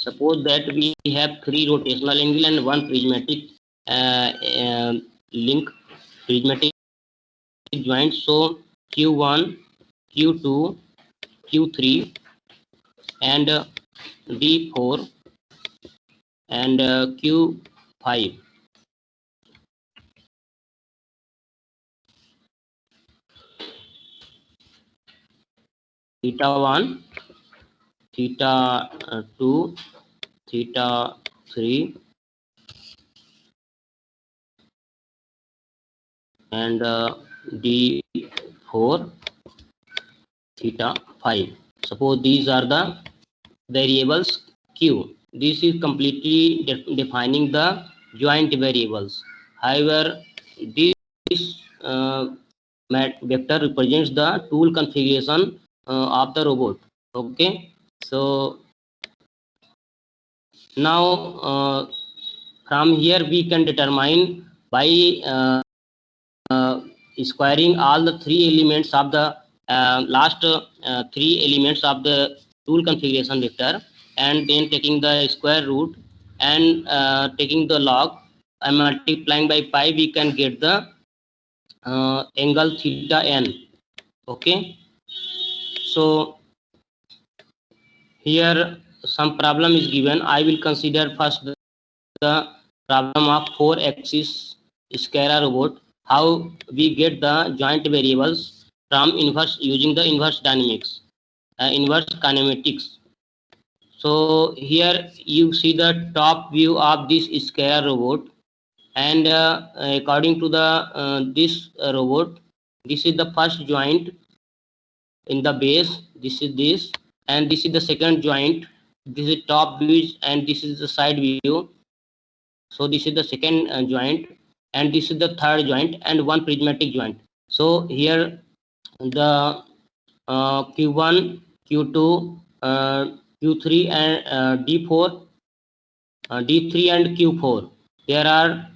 suppose that we have 3 rotational angle and 1 prismatic link, prismatic joint. So q1, q2, q3 and d4 and q5. Theta 1, theta 2, theta 3 and d4, theta 5. Suppose these are the variables q. This is completely defining the joint variables. However, this vector represents the tool configuration of the robot. Okay, so now from here we can determine by squaring all the 3 elements of the last 3 elements of the tool configuration vector, and then taking the square root and taking the log and multiplying by pi, we can get the angle theta n. Okay, so here some problem is given. I will consider first the problem of 4-axis scalar robot, how we get the joint variables from inverse using the inverse dynamics, inverse kinematics. So here you see the top view of this scalar robot, and according to the this robot, this is the first joint in the base, this is this, and this is the second joint, this is top view and this is the side view. So this is the second joint, and this is the third joint and one prismatic joint. So here the q1, q2, q3 and d4, d3 and q4, there are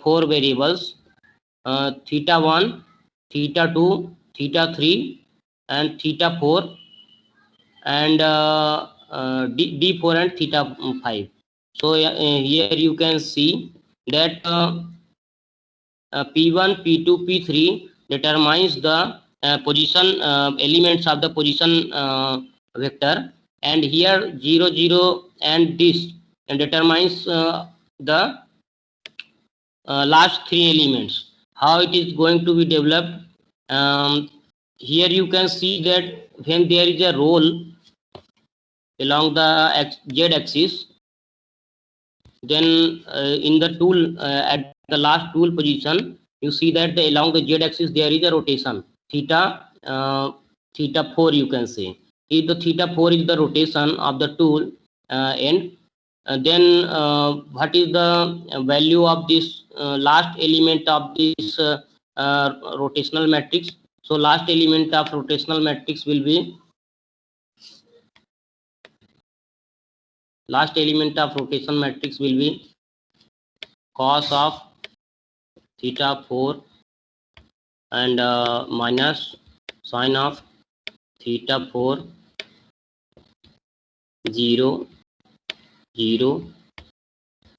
4 variables, theta 1, theta 2, theta 3 and theta 4 and d4 and theta 5. So here you can see that p1, p2, p3 determines the position elements of the position vector, and here 0, 0 and this determines the last 3 elements. How it is going to be developed? Here you can see that when there is a roll along the z axis, then in the tool at the last tool position, you see that along the z axis there is a rotation theta, theta 4 you can say. If the theta 4 is the rotation of the tool end, then what is the value of this last element of this rotational matrix? So last element of rotational matrix will be, last element of rotation matrix will be cos of theta 4 and minus sine of theta 4, 0, 0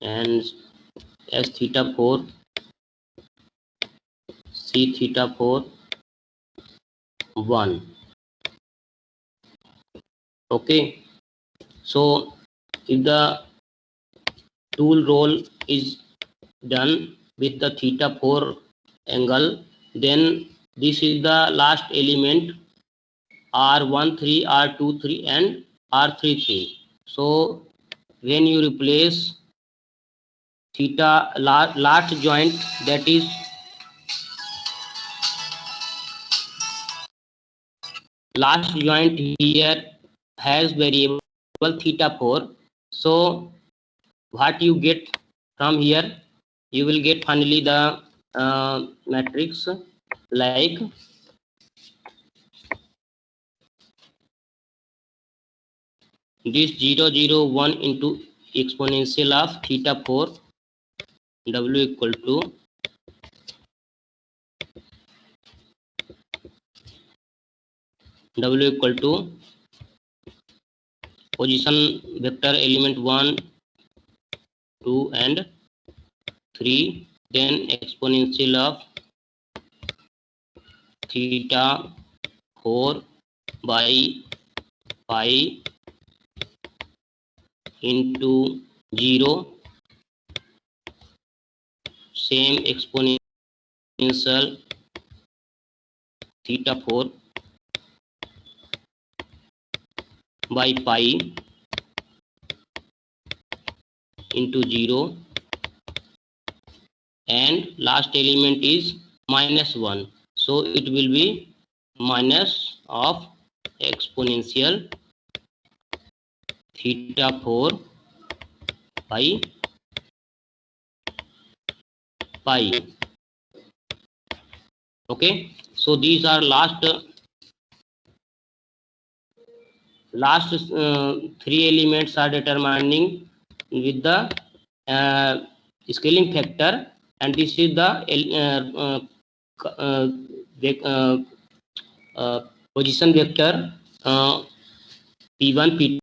and s theta 4, c theta 4, 1. Okay, so if the tool roll is done with the theta 4 angle, then this is the last element r13, r23 and r33. So when you replace theta last joint, that is last joint here has variable theta 4. So what you get from here, you will get finally the matrix like this 0, 0, 1 into exponential of theta 4, w equal to position vector element 1, 2 and 3, then exponential of theta 4 by pi into 0, same exponential theta 4 by pi into 0, and last element is -1, so it will be minus of exponential theta 4 by pi. Okay, so these are last three elements are determining with the scaling factor, and this is the position vector p1, p2,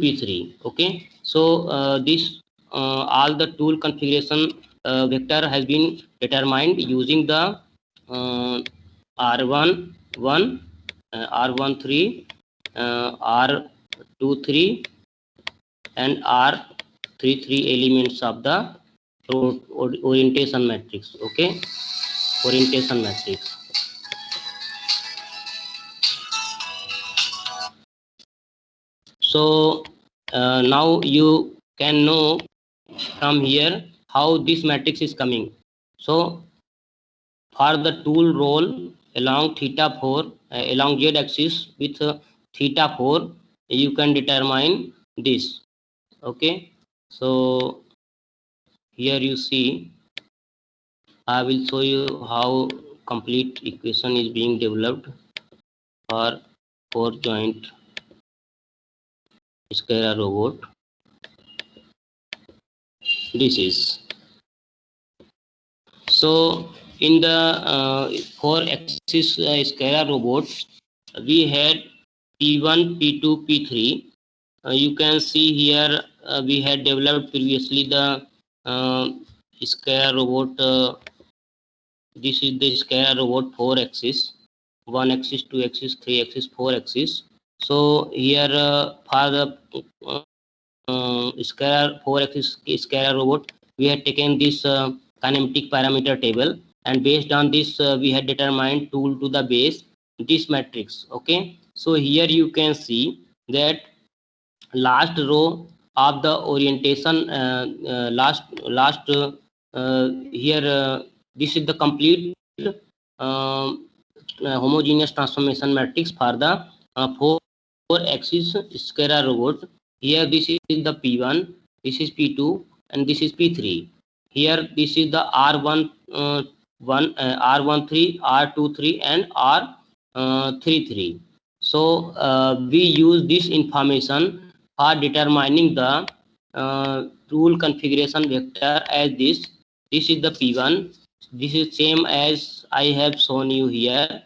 p3. Okay, so this all the tool configuration vector has been determined using the r1 1, r13, r23 and r33 elements of the orientation matrix. Okay, orientation matrix. So now you can know from here how this matrix is coming. So for the tool roll along theta 4 along z axis with theta 4, you can determine this. Okay, so here you see, I will show you how complete equation is being developed for 4 joint scalar robot. This is, so in the 4 axis scalar robot, we had p1, p2, p3. You can see here we had developed previously the scalar robot. This is the scalar robot 4 axis, 1 axis, 2 axis, 3 axis, 4 axis. So here for the scalar 4 axis scalar robot, we had taken this kinematic parameter table, and based on this we had determined tool to the base this matrix. Okay, so here you can see that last row of the orientation here this is the complete homogeneous transformation matrix for the 4 axis scalar robot. Here this is the p1, this is p2 and this is p3. Here this is the r1 r13, r23 and r33. So we use this information for determining the tool configuration vector as this. This is the p1. This is same as I have shown you here.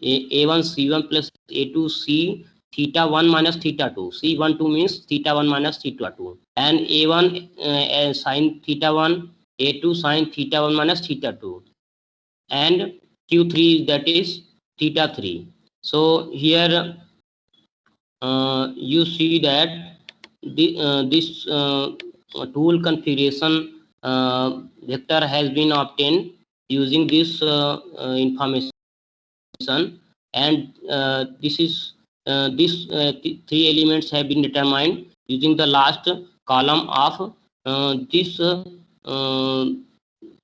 A1 C1 plus A2 C theta 1 minus theta 2. C12 means theta 1 minus theta 2. And A1 sine theta 1, A2 sine theta 1 minus theta 2. And Q3 that is theta 3. So here you see that this tool configuration vector has been obtained using this information, and these three elements have been determined using the last column of this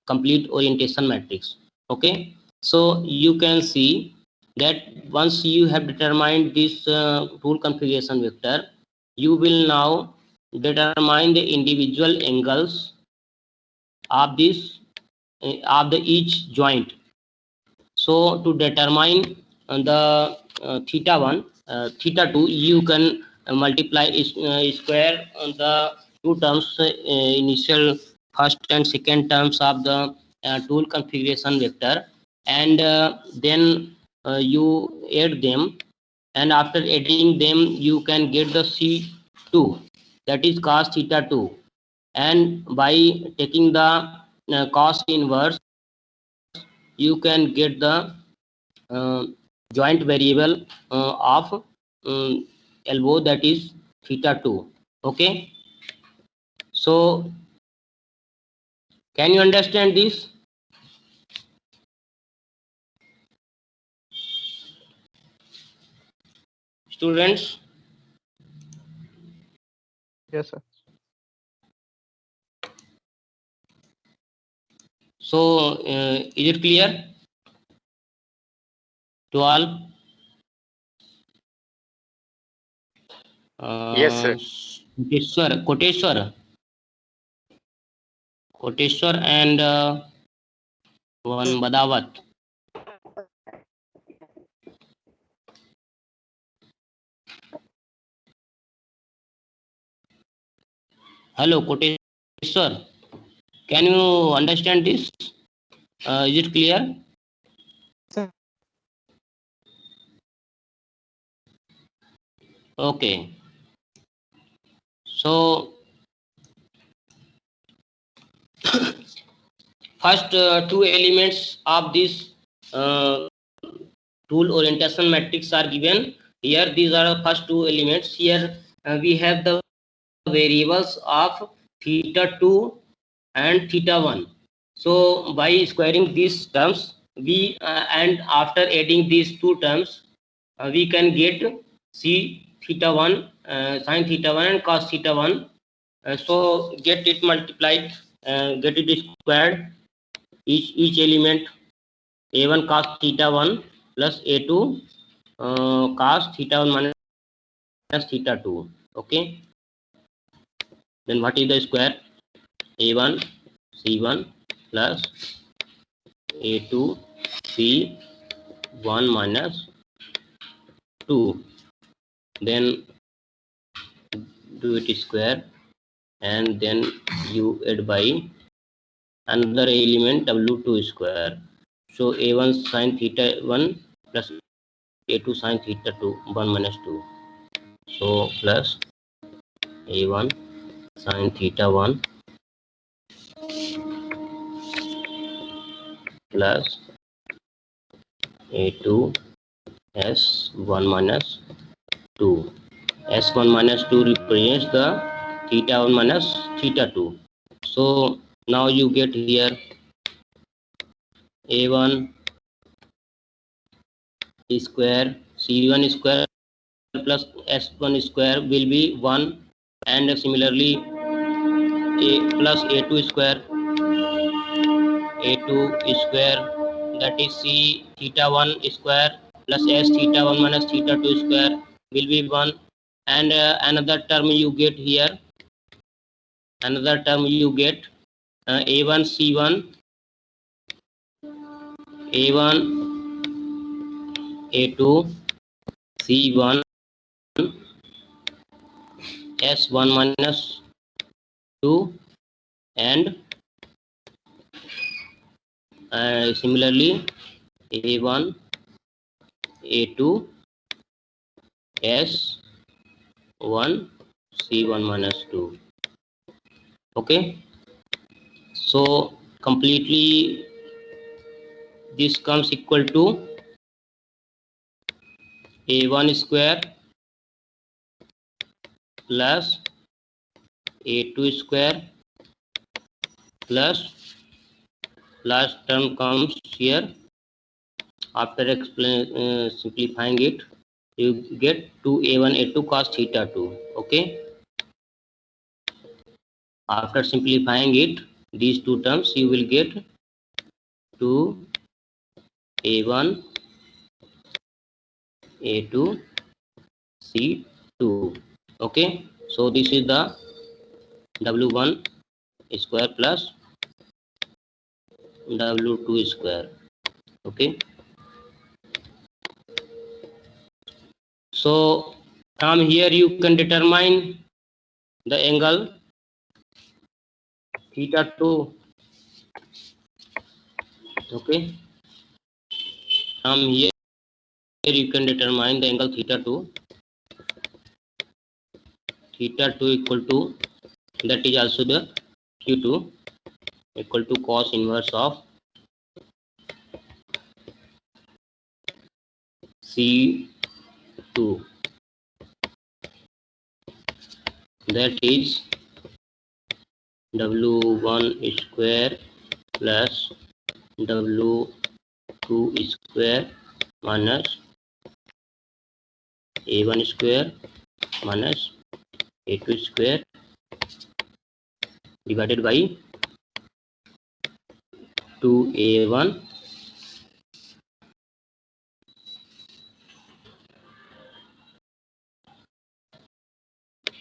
complete orientation matrix. Okay, so you can see that once you have determined this tool configuration vector, you will now determine the individual angles of this of the each joint. So to determine the theta 1, theta 2, you can multiply square the two terms, initial first and second terms of the tool configuration vector, and then you add them, and after adding them you can get the C2, that is cos theta 2, and by taking the cos inverse you can get the uh, joint variable of elbow, that is theta 2. Okay, so can you understand this, students? Yes, sir. So is it clear to all? Yes, sir. Koteshwar and one Badawat. Hello, Koteshwar. Can you understand this? Is it clear? Sir. Okay. So first two elements of this uh, tool orientation matrix are given here. These are the first two elements. Here we have the variables of theta 2 and theta 1. So by squaring these terms, we and after adding these two terms, we can get c theta 1, sin theta 1 and cos theta 1. So get it multiplied, get it squared. Each element a1 cos theta 1 plus a2 cos theta 1 minus theta 2. Okay. Then what is the square? a1 c1 plus a2 c1 minus 2. Then do it square and then you add by another element w2 square. So a1 sin theta 1 plus a2 sin theta 2 1 minus 2. So plus a1 sin theta 1 plus a2 s1 minus 2. S1 minus 2 represents the theta 1 minus theta 2. So now you get here a1 square c1 square plus s1 square will be 1, and similarly a plus a2 square, a2 square, that is c theta 1 square plus s theta 1 minus theta 2 square will be 1, and another term you get here, a1 c1 a1 a2 c1 s1 minus 2, and similarly a1 a2 s1 c1 minus 2. Okay, so completely this comes equal to a1 square plus a2 square plus last term comes here. After simplifying it, you get 2a1 a2 cos theta 2. Okay, after simplifying it, these two terms, you will get 2a1 a2 c2. Okay, so this is the w1 square plus w2 square. Okay, so from here you can determine the angle theta 2. Okay, from here here you can determine the angle theta 2 equal to, that is also the q2 equal to cos inverse of c2, that is w1 square plus w2 square minus a1 square minus a2 square divided by 2a1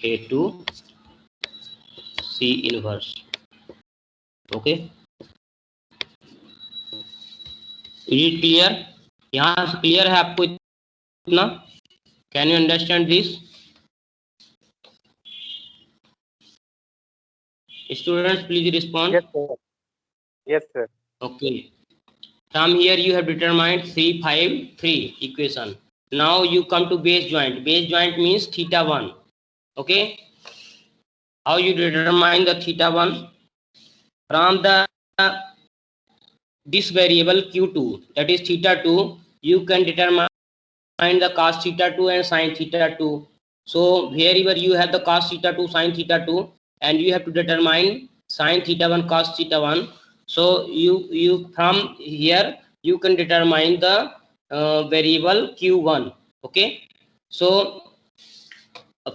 a2 c inverse. Okay, is it clear? यहाँ से clear है आपको इतना? Can you understand this? Students, please respond. Yes, sir. Yes, sir. Okay. From here you have determined 3, 5, 3 equation. Now you come to base joint. Base joint means theta 1. Okay. How you determine the theta 1? From the this variable q2, that is theta 2, you can determine the cos theta 2 and sin theta 2. So wherever you have the cos theta 2, sin theta 2, and you have to determine sin theta 1, cos theta 1. So you from here you can determine the variable q1. Okay. So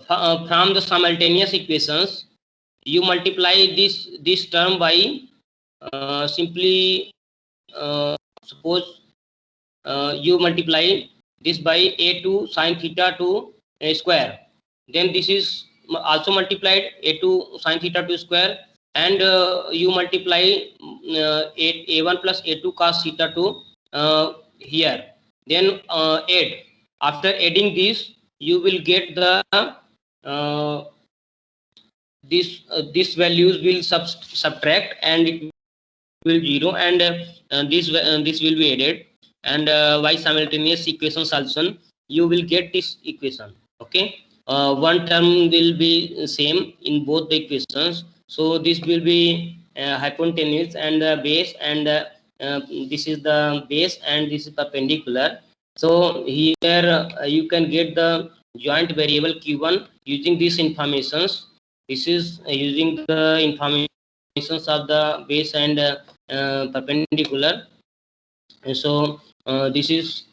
from the simultaneous equations, you multiply this term by simply suppose you multiply this by a2 sin theta 2 square, then this is also multiplied a2 sin theta 2 square, and you multiply a1 plus a2 cos theta 2 here, then add. After adding this, you will get the this values will subtract and it will 0, and this will be added, and by simultaneous equation solution you will get this equation. Okay, one term will be same in both the equations, so this will be hypotenuse and base, and this is the base and this is perpendicular. So here you can get the joint variable q1 using these informations. This is using the informations of the base and perpendicular. And so this is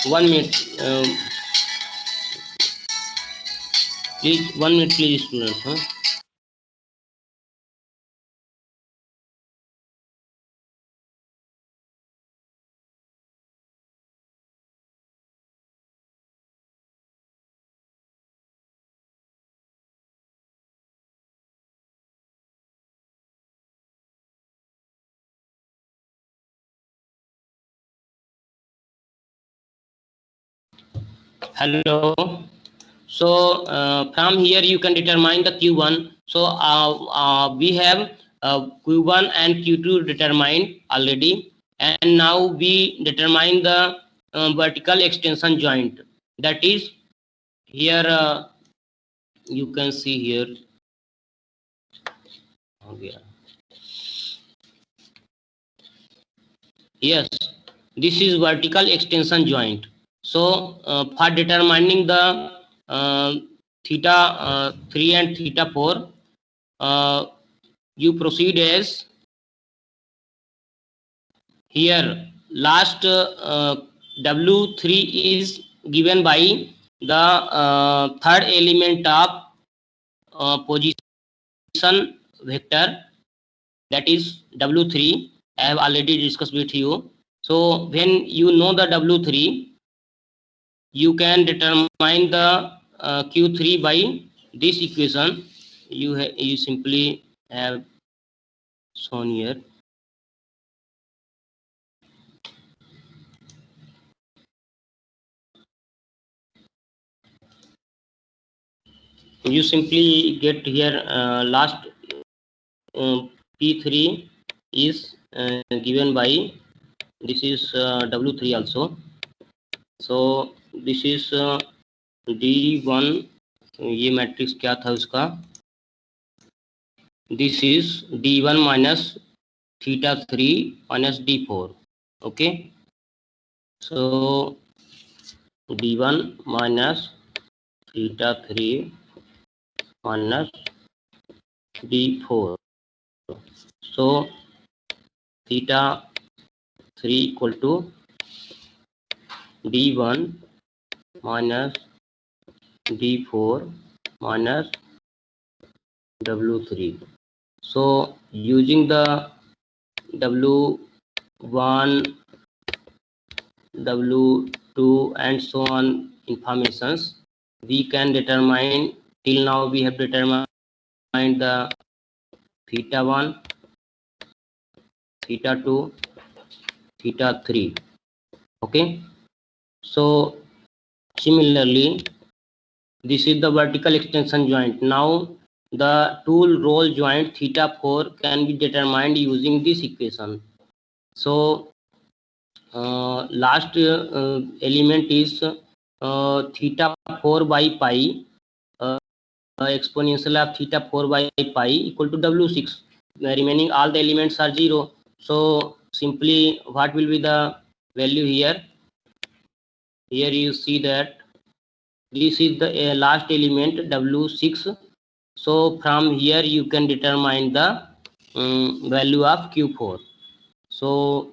1 minute. Please 1 minute, please, students. Huh? Hello. So from here you can determine the q1. So we have q1 and q2 determined already, and now we determine the vertical extension joint. That is here you can see here. Yes, this is vertical extension joint. So for determining the theta 3 and theta 4, you proceed as here last w3 is given by the third element of position vector, that is w3. I have already discussed with you. So when you know the w3, you can determine the q3 by this equation. You simply have shown here. You simply get here last P3 is given by, this is W3 also. So this is D1, ये matrix क्या था उसका, this is D1 minus theta 3 minus D4. Okay, so D1 minus theta 3 minus D4. So theta 3 equal to D1 minus D4 minus W3. So using the W1, W2 and so on informations, we can determine, till now we have determined the theta 1, theta 2, theta 3. Okay, so similarly this is the vertical extension joint. Now the tool roll joint theta 4 can be determined using this equation. So last element is theta 4 by pi, exponential of theta 4 by pi equal to W6. Remaining all the elements are 0. So simply what will be the value here? Here you see that this is the last element W6. So from here you can determine the value of Q4. So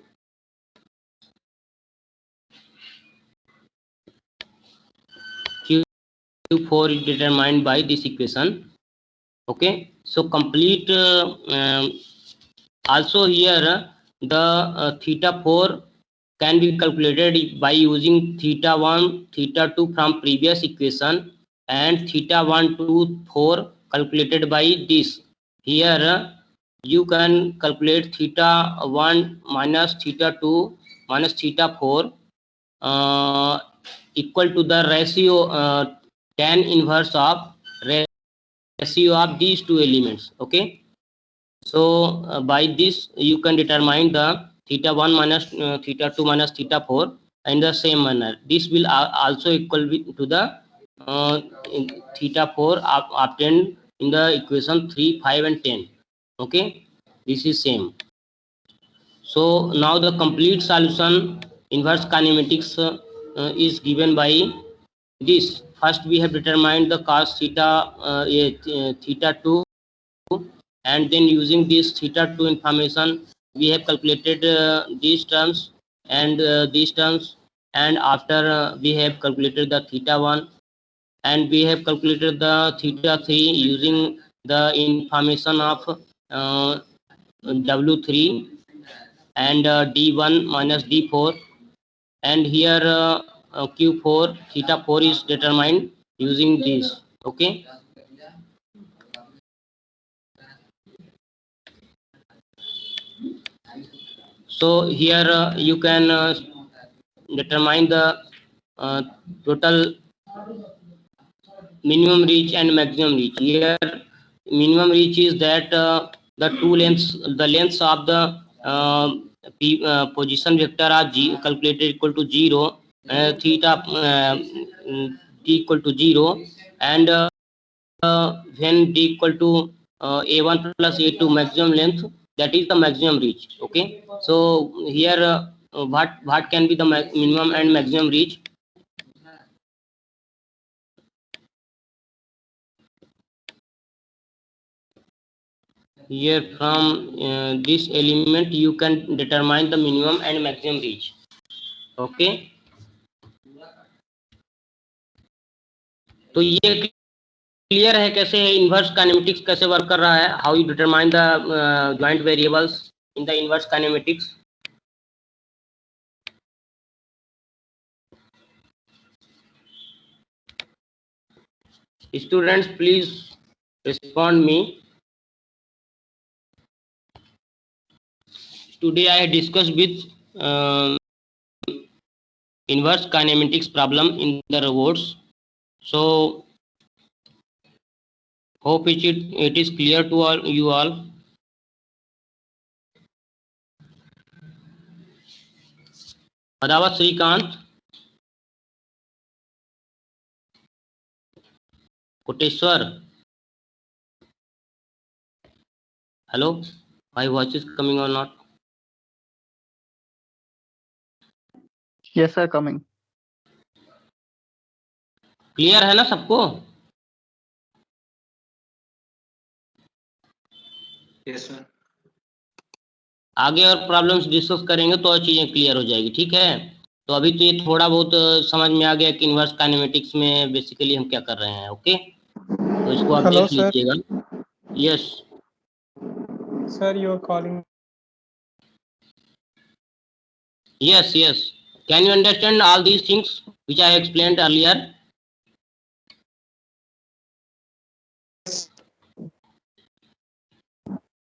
Q4 is determined by this equation. Okay, so complete also here the theta 4 can be calculated by using theta 1, theta 2 from previous equation, and theta 1, 2, 4 calculated by this. Here you can calculate theta 1 minus theta 2 minus theta 4 equal to the ratio tan inverse of ratio of these two elements. Okay, so by this you can determine the theta 1 minus theta 2 minus theta 4 in the same manner. This will also equal to the theta 4 obtained in the equation 3, 5 and 10. Okay, this is same. So now the complete solution inverse kinematics is given by this. First we have determined the cos theta theta 2, and then using this theta 2 information we have calculated these terms and these terms, and after we have calculated the theta 1, and we have calculated the theta 3 using the information of W3 and D1 minus D4, and here Q4 theta 4 is determined using this. Okay, so here you can determine the total minimum reach and maximum reach. Here minimum reach is that the two lengths, the lengths of the position vector are calculated equal to 0, theta d equal to 0, and when d equal to a1 plus a2 maximum length, that is the maximum reach. Okay, so here what can be the minimum and maximum reach? Here from this element you can determine the minimum and maximum reach. Okay, तो ये clear है कैसे inverse kinematics कैसे work कर रहा है, how you determine the joint variables in the inverse kinematics. Students, please respond me. Today I discussed with inverse kinematics problem in the robots. So hope it is clear to all you all. Madhavat Srikanth. Koteshwar, hello, my voice is coming or not? Yes, sir, coming. Clear है ना सबको? Yes, sir. आगे और problems discuss करेंगे तो और चीजें clear हो जाएगी, ठीक है? तो अभी तो ये थोड़ा बहुत समझ में आ गया कि इन्वर्स काइनेमेटिक्स में बेसिकली हम क्या कर रहे हैं, ओके? तो इसको आप Hello, देख sir. लीजिएगा। Yes Sir, you are calling. yes yes, can you understand all these things which I explained earlier?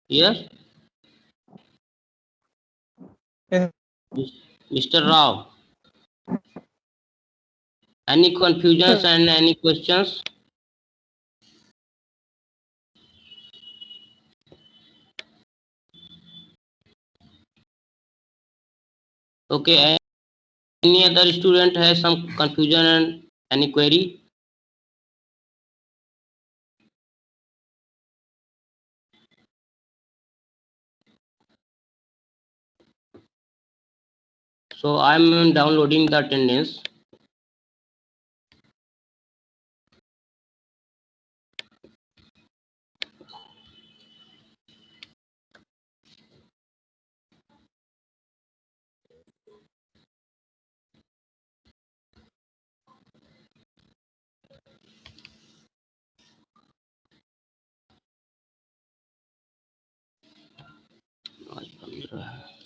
Yes, Yes. Mr. Rao, any confusions and any questions? Okay, any other student has some confusion and any query? So I'm downloading the attendance. आज 15 है।